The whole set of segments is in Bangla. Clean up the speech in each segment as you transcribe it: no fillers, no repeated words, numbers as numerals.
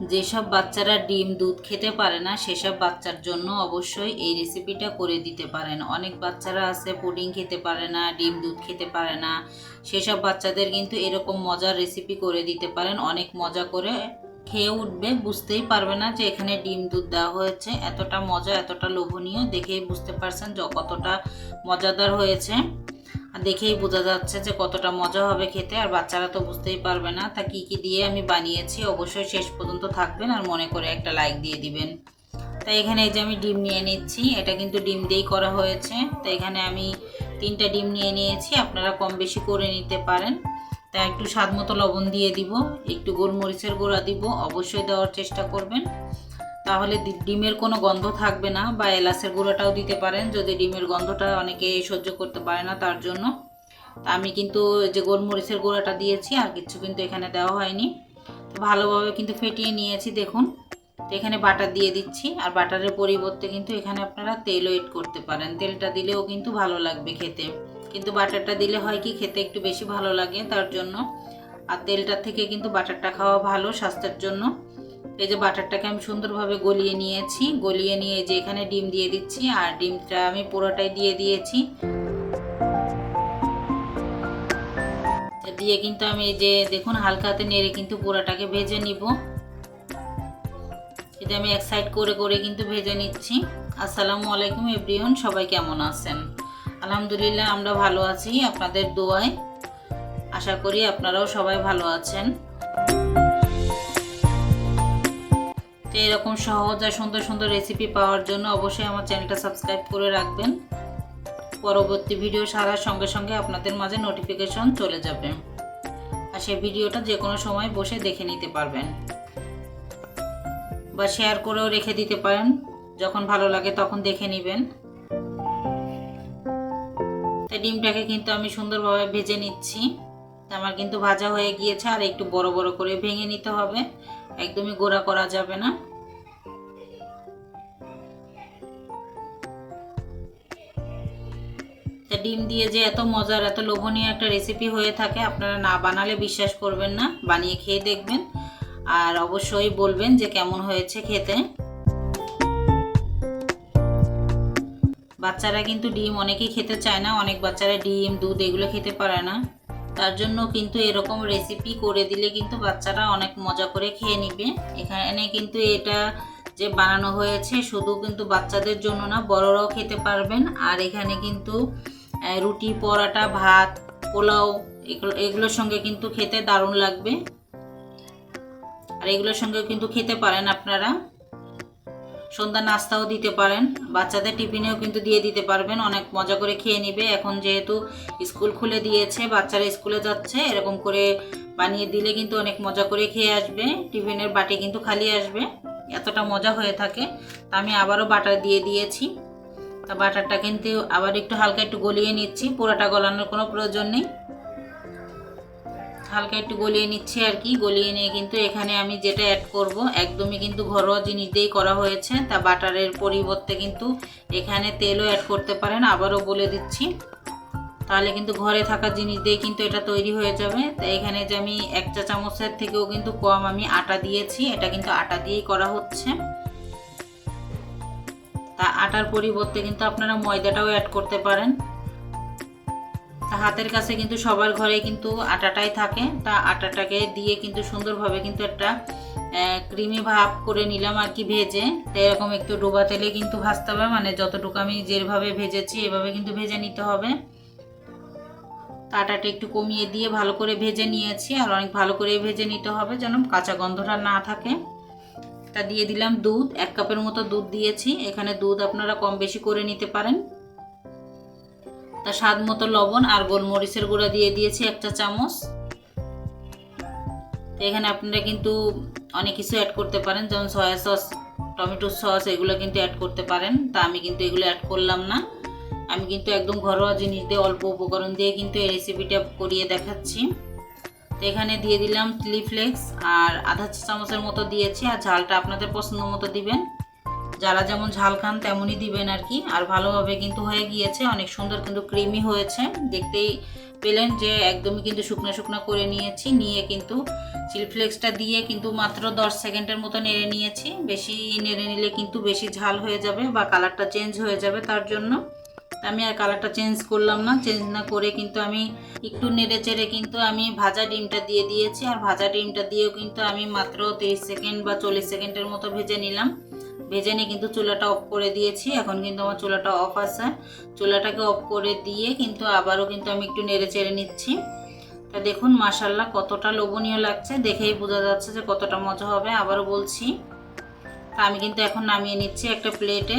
যেসব বাচ্চারা ডিম দুধ খেতে পারে না সেসব বাচ্চার জন্য অবশ্যই এই রেসিপিটা করে দিতে পারেন। অনেক বাচ্চারা আছে পুডিং খেতে পারে না, ডিম দুধ খেতে পারে না, সেসব বাচ্চাদের কিন্তু এরকম মজার রেসিপি করে দিতে পারেন। অনেক মজা করে খেয়ে উঠবে, বুঝতেই পারবে না যে এখানে ডিম দুধ দেওয়া হয়েছে। এতটা মজা, এতটা লোভনীয়, দেখেই বুঝতে পারছেন যে কতটা মজাদার হয়েছে। আর দেখেই বোঝা যাচ্ছে যে কতটা মজা হবে খেতে। আর বাচ্চারা তো বুঝতেই পারবে না তা কি কি দিয়ে আমি বানিয়েছি। অবশ্যই শেষ পর্যন্ত থাকবেন আর মনে করে একটা লাইক দিয়ে দিবেন। তাই এখানে এই যে আমি ডিম নিয়ে নিচ্ছি, এটা কিন্তু ডিম দিয়েই করা হয়েছে। তাই এখানে আমি 3টা ডিম নিয়ে নিয়েছি, আপনারা কম বেশি করে নিতে পারেন। তাই একটু স্বাদ মতো লবণ দিয়ে দিব, একটু গোলমরিচের গুঁড়া দিব, অবশ্যই দেওয়ার চেষ্টা করবেন, তাহলে ডিমের কোনো গন্ধ থাকবে না। বা এলাচের গুঁড়োটাও দিতে পারেন যদি ডিমের গন্ধটা অনেকে সহ্য করতে পারে না তার জন্য। তা আমি কিন্তু যে গোলমরিচের গুঁড়োটা দিয়েছি, আর কিছু কিন্তু এখানে দেওয়া হয়নি। তো ভালোভাবে কিন্তু ফেটিয়ে নিয়েছি দেখুন। তো এখানে বাটার দিয়ে দিচ্ছি, আর বাটারের পরিবর্তে কিন্তু এখানে আপনারা তেলও এড করতে পারেন। তেলটা দিলেও কিন্তু ভালো লাগবে খেতে, কিন্তু বাটারটা দিলে হয় কি খেতে একটু বেশি ভালো লাগে তার জন্য। আর তেলটার থেকে কিন্তু বাটারটা খাওয়া ভালো স্বাস্থ্যের জন্য। এই যে বাটারটাকে আমি সুন্দরভাবে গলিয়ে নিয়েছি, গলিয়ে নিয়ে যে এখানে ডিম দিয়ে দিচ্ছি, আর ডিমটা আমি পুরোটাই দিয়ে দিয়েছি। দিয়ে কিন্তু আমি এই যে দেখুন হালকা হাতে নেড়ে কিন্তু পুরোটাকে ভেজে নিব। এটা আমি এক সাইড করে করে কিন্তু ভেজে নিচ্ছি। আসসালামু আলাইকুম এভরিওয়ান, সবাই কেমন আছেন? আলহামদুলিল্লাহ আমরা ভালো আছি আপনাদের দোয়ায়। আশা করি আপনারাও সবাই ভালো আছেন। তো এরকম সহজ আর সুন্দর সুন্দর রেসিপি পাওয়ার জন্য অবশ্যই আমার চ্যানেলটা সাবস্ক্রাইব করে রাখবেন। পরবর্তী ভিডিও ছাড়ার সঙ্গে সঙ্গে আপনাদের মাঝে নোটিফিকেশন চলে যাবে, আর সেই ভিডিওটা যে কোনো সময় বসে দেখে নিতে পারবেন, বা শেয়ার করেও রেখে দিতে পারেন, যখন ভালো লাগে তখন দেখে নেবেন। তাই ডিমটাকে কিন্তু আমি সুন্দরভাবে ভেজে নিচ্ছি। আমার কিন্তু ভাজা হয়ে গিয়েছে, আর একটু বড় বড় করে ভেঙে নিতে হবে, একদমই গোড়া করা যাবে না। ডিম দিয়ে যে এত মজার, এত লোভনীয় একটা রেসিপি হয়ে থাকে, আপনারা না বানালে বিশ্বাস করবেন না। বানিয়ে খেয়ে দেখবেন, আর অবশ্যই বলবেন যে কেমন হয়েছে খেতে। বাচ্চারা কিন্তু ডিম অনেকেই খেতে চায় না, অনেক বাচ্চারা ডিম দুধ এগুলো খেতে পারে না। তার জন্য কিন্তু এরকম রেসিপি করে দিলে কিন্তু বাচ্চারা অনেক মজা করে খেয়ে নিবে। এখানে কিন্তু এটা যে বানানো হয়েছে শুধু কিন্তু বাচ্চাদের জন্য না, বড়রাও খেতে পারবেন। আর এখানে কিন্তু রুটি, পরোটা, ভাত, পোলাও এগুলোর সঙ্গে কিন্তু খেতে দারুণ লাগবে। আর এগুলোর সঙ্গে কিন্তু খেতে পারেন আপনারা, সন্ধ্যা নাস্তাও দিতে পারেন, বাচ্চাদের টিফিনেও কিন্তু দিয়ে দিতে পারবেন, অনেক মজা করে খেয়ে নেবে। এখন যেহেতু স্কুল খুলে দিয়েছে, বাচ্চারা স্কুলে যাচ্ছে, এরকম করে বানিয়ে দিলে কিন্তু অনেক মজা করে খেয়ে আসবে। টিফিনের বাটি কিন্তু খালি আসবে, এতটা মজা হয়ে থাকে। তা আমি আবারও বাটার দিয়ে দিয়েছি। তা বাটারটা কিন্তু আবার একটু হালকা একটু গলিয়ে নিচ্ছি, পুরোটা গলানোর কোনো প্রয়োজন নেই, হালকা একটু গলিয়ে নিচ্ছি আর কি। গলিয়ে নিয়ে কিন্তু এখানে আমি যেটা অ্যাড করব একদমই কিন্তু ঘরোয়া জিনিস দিয়েই করা হয়েছে। তা বাটারের পরিবর্তে কিন্তু এখানে তেলও অ্যাড করতে পারেন, আবারও বলে দিচ্ছি। তাহলে কিন্তু ঘরে থাকা জিনিস দিয়ে কিন্তু এটা তৈরি হয়ে যাবে। তো এখানে যে আমি 1 চা চামচের থেকেও কিন্তু কম আমি আটা দিয়েছি, এটা কিন্তু আটা দিয়েই করা হচ্ছে। তা আটার পরিবর্তে কিন্তু আপনারা ময়দাটাও অ্যাড করতে পারেন। হাতের কাছে কিন্তু সবার ঘরে কিন্তু আটাটাই থাকে। তা আটাটাকে দিয়ে কিন্তু সুন্দরভাবে কিন্তু একটা ক্রিমি ভাব করে নিলাম আর কি ভেজে। তো এরকম একটু ডোবা তেলে কিন্তু ভাজতে হবে, মানে যতটুকু আমি যেভাবে ভেজেছি এভাবে কিন্তু ভেজে নিতে হবে। আটাটা একটু কমিয়ে দিয়ে ভালো করে ভেজে নিয়েছি, আর অনেক ভালো করে ভেজে নিতে হবে যেন কাঁচা গন্ধটা না থাকে। তা দিয়ে দিলাম দুধ, 1 কাপের মতো দুধ দিয়েছি। এখানে দুধ আপনারা কম বেশি করে নিতে পারেন। তা স্বাদ মতো লবণ আর গোলমরিচের গুঁড়া দিয়ে দিয়েছি 1 চা চামচ। তো এখানে আপনারা কিন্তু অনেক কিছু অ্যাড করতে পারেন, যেমন সয়া সস, টমেটো সস, এগুলো কিন্তু অ্যাড করতে পারেন। তা আমি কিন্তু এগুলো অ্যাড করলাম না, আমি কিন্তু একদম ঘরোয়া জিনিস দিয়ে, অল্প উপকরণ দিয়ে কিন্তু এই রেসিপিটা করিয়ে দেখাচ্ছি। তো এখানে দিয়ে দিলাম চিলি ফ্লেক্স, আর আধা চা চামচের মতো দিয়েছি, আর ঝালটা আপনাদের পছন্দ মতো দিবেন। যারা যেমন ঝাল খান তেমনই দিবেন আর কি। আর ভালোভাবে কিন্তু হয়ে গিয়েছে, অনেক সুন্দর কিন্তু ক্রিমি হয়েছে। দেখতেই পেলেন যে একদমই কিন্তু শুকনো শুকনো করে নিয়েছি। নিয়ে কিন্তু চিলি ফ্লেক্সটা দিয়ে কিন্তু মাত্র 10 সেকেন্ডের মতো নেড়ে নিয়েছি। বেশি নেড়ে নিলে কিন্তু বেশি ঝাল হয়ে যাবে বা কালারটা চেঞ্জ হয়ে যাবে, তার জন্য আমি আর কালারটা চেঞ্জ করলাম না। চেঞ্জ না করে কিন্তু আমি একটু নেড়ে চেড়ে কিন্তু আমি ভাজা ডিমটা দিয়ে দিয়েছি। আর ভাজা ডিমটা দিয়েও কিন্তু আমি মাত্র 30 সেকেন্ড বা 40 সেকেন্ডের মতো ভেজে নিলাম। ভেজে নিয়ে কিন্তু চুলাটা অফ করে দিয়েছি। এখন কিন্তু আমার চুলাটা অফ আছে। চুলাটাকে অফ করে দিয়ে কিন্তু আবারও কিন্তু আমি একটু নেড়ে চেড়ে নিচ্ছি। তা দেখুন মাশাআল্লাহ কতটা লোভনীয় লাগছে, দেখেই বোঝা যাচ্ছে যে কতটা মজা হবে। আবারও বলছি, তা আমি কিন্তু এখন নামিয়ে নিচ্ছি একটা প্লেটে।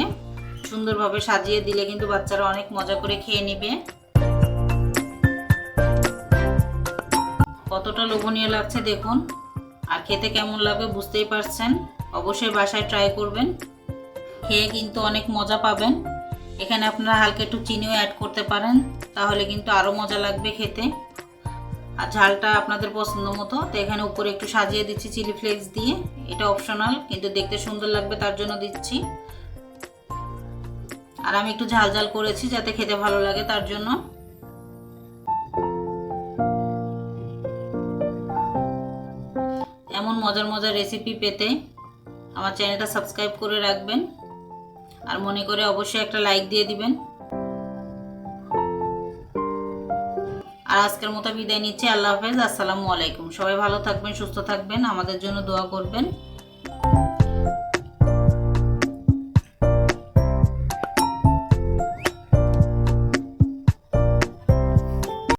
সুন্দরভাবে সাজিয়ে দিলে কিন্তু বাচ্চারা অনেক মজা করে খেয়ে নেবে। কতটা লোভনীয় লাগছে দেখুন। আর খেতে কেমন লাগবে বুঝতেই পারছেন। অবশ্যই বাসায় ট্রাই করবেন, খেয়ে কিন্তু অনেক মজা পাবেন। এখানে আপনারা হালকা একটু চিনিও অ্যাড করতে পারেন, তাহলে কিন্তু আরও মজা লাগবে খেতে। আর ঝালটা আপনাদের পছন্দ মতো। তো এখানে উপরে একটু সাজিয়ে দিচ্ছি চিলি ফ্লেক্স দিয়ে। এটা অপশনাল, কিন্তু দেখতে সুন্দর লাগবে তার জন্য দিচ্ছি। আর আমি একটু ঝাল ঝাল করেছি যাতে খেতে ভালো লাগে, তার জন্য। এমন মজার মজার রেসিপি পেতে আমার চ্যানেলটা সাবস্ক্রাইব করে রাখবেন। আর মনে করে অবশ্যই একটা লাইক দিয়ে দিবেন। আর আজকের মতো বিদায় নিচ্ছি। আল্লাহ হাফেজ, আসসালামু আলাইকুম। সবাই ভালো থাকবেন, সুস্থ থাকবেন, আমাদের জন্য দোয়া করবেন।